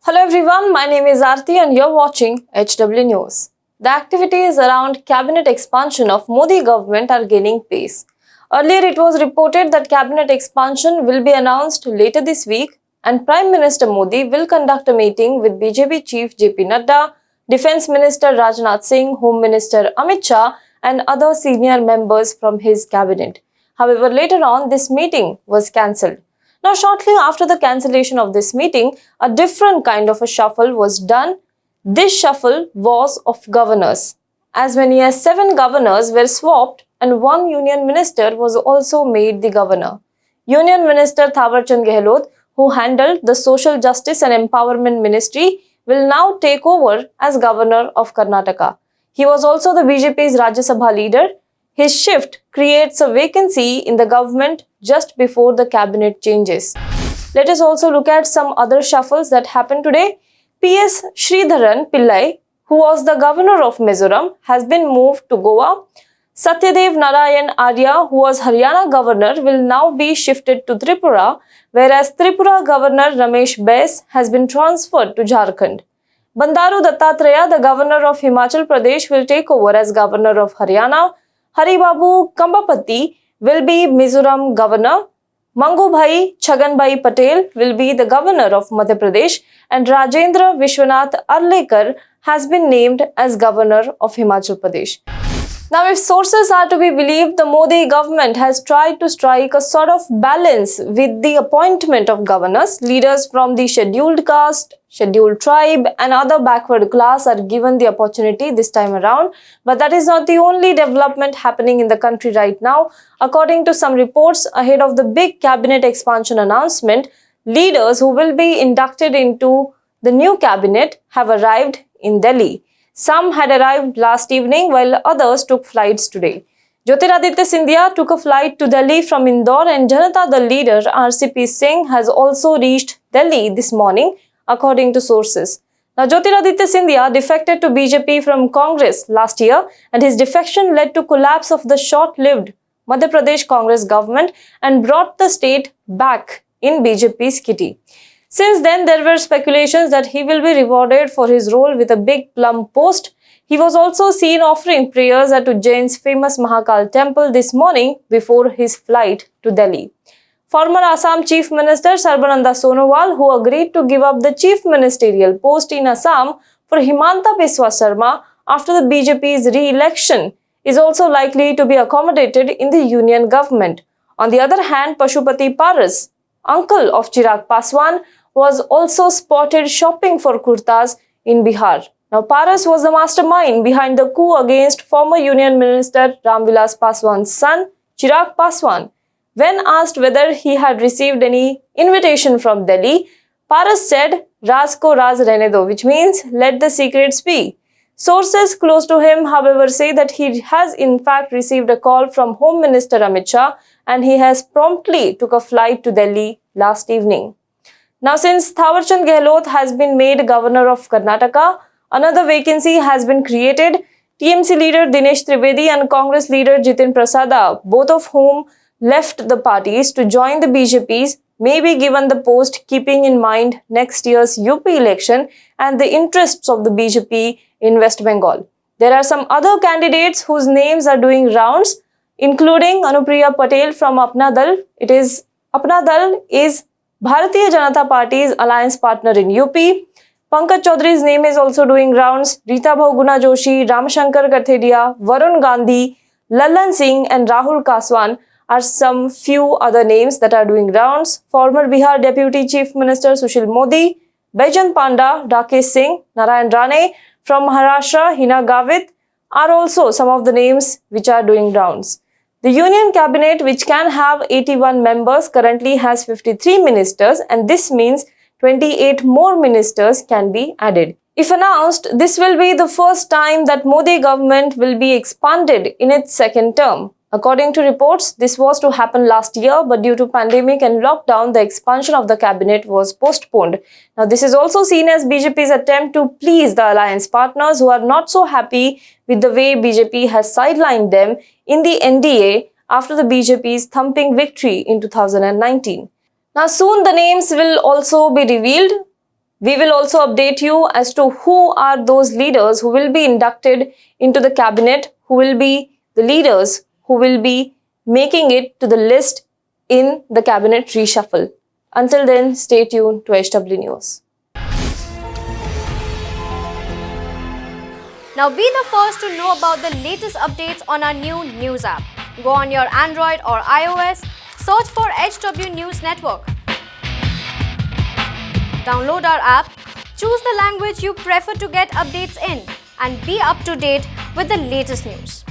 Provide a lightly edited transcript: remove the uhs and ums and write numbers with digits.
Hello everyone, my name is Aarti and you're watching HW News. The activities around cabinet expansion of Modi government are gaining pace. Earlier it was reported that cabinet expansion will be announced later this week and Prime Minister Modi will conduct a meeting with BJP Chief JP Nadda, Defence Minister Rajnath Singh, Home Minister Amiot Shah and other senior members from his cabinet. However, later on this meeting was cancelled. Now, shortly after the cancellation of this meeting, a different kind of a shuffle was done. This shuffle was of governors. As many as 7 governors were swapped and 1 union minister was also made the governor. Union Minister Thawarchand Gehlot, who handled the Social Justice and Empowerment Ministry, will now take over as Governor of Karnataka. He was also the BJP's Rajya Sabha leader. His shift creates a vacancy in the government just before the cabinet changes. Let us also look at some other shuffles that happened today. PS Sridharan Pillai, who was the governor of Mizoram, has been moved to Goa. Satyadev Narayan Arya, who was Haryana governor, will now be shifted to Tripura, whereas Tripura governor Ramesh Bais has been transferred to Jharkhand. Bandaru Dattatreya, the governor of Himachal Pradesh, will take over as governor of Haryana. Haribabu Kambapati will be Mizoram governor. Mangubhai Chhaganbhai Patel will be the governor of Madhya Pradesh and Rajendra Vishwanath Arlekar has been named as governor of Himachal Pradesh. Now, if sources are to be believed, the Modi government has tried to strike a sort of balance with the appointment of governors. Leaders from the scheduled caste, scheduled tribe and other backward class are given the opportunity this time around. But that is not the only development happening in the country right now. According to some reports, ahead of the big cabinet expansion announcement, leaders who will be inducted into the new cabinet have arrived in Delhi. Some had arrived last evening while others took flights today. Jyotiraditya Scindia took a flight to Delhi from Indore and Janata Dal leader RCP Singh has also reached Delhi this morning, according to sources. Now, Jyotiraditya Scindia defected to BJP from Congress last year and his defection led to collapse of the short-lived Madhya Pradesh Congress government and brought the state back in BJP's kitty. Since then, there were speculations that he will be rewarded for his role with a big plum post. He was also seen offering prayers at Ujjain's famous Mahakal temple this morning before his flight to Delhi. Former Assam Chief Minister Sarbananda Sonowal, who agreed to give up the chief ministerial post in Assam for Himanta Biswa Sarma after the BJP's re-election, is also likely to be accommodated in the union government. On the other hand, Pashupati Paras, uncle of Chirag Paswan, was also spotted shopping for kurtas in Bihar. Now, Paras was the mastermind behind the coup against former Union Minister Ramvilas Paswan's son, Chirag Paswan. When asked whether he had received any invitation from Delhi, Paras said, "Raz ko raz rehne do," which means let the secrets be. Sources close to him, however, say that he has in fact received a call from Home Minister Amiot Shah and he has promptly took a flight to Delhi last evening. Now, since Thawarchand Gehlot has been made Governor of Karnataka, another vacancy has been created. TMC leader Dinesh Trivedi and Congress leader Jitin Prasada, both of whom left the parties to join the BJP's, may be given the post, keeping in mind next year's UP election and the interests of the BJP in West Bengal. There are some other candidates whose names are doing rounds, including Anupriya Patel from Apna Dal. Apna Dal is Bharatiya Janata Party's alliance partner in UP. Pankaj Chaudhary's name is also doing rounds. Rita Bahuguna Joshi, Ramshankar Katheria, Varun Gandhi, Lallan Singh and Rahul Kaswan are some few other names that are doing rounds. Former Bihar Deputy Chief Minister Sushil Modi, Baijan Panda, Rakesh Singh, Narayan Rane from Maharashtra, Hina Gavit are also some of the names which are doing rounds. The Union Cabinet, which can have 81 members, currently has 53 ministers and this means 28 more ministers can be added. If announced, this will be the first time that Modi government will be expanded in its second term. According to reports, this was to happen last year, but due to pandemic and lockdown, the expansion of the cabinet was postponed. Now, this is also seen as BJP's attempt to please the alliance partners who are not so happy with the way BJP has sidelined them in the NDA after the BJP's thumping victory in 2019. Now, soon the names will also be revealed. We will also update you as to who are those leaders who will be inducted into the cabinet, who will be the leaders who will be making it to the list in the cabinet reshuffle. Until then, stay tuned to HW News. Now be the first to know about the latest updates on our new news app. Go on your Android or iOS, search for HW News Network. Download our app, choose the language you prefer to get updates in, and be up to date with the latest news.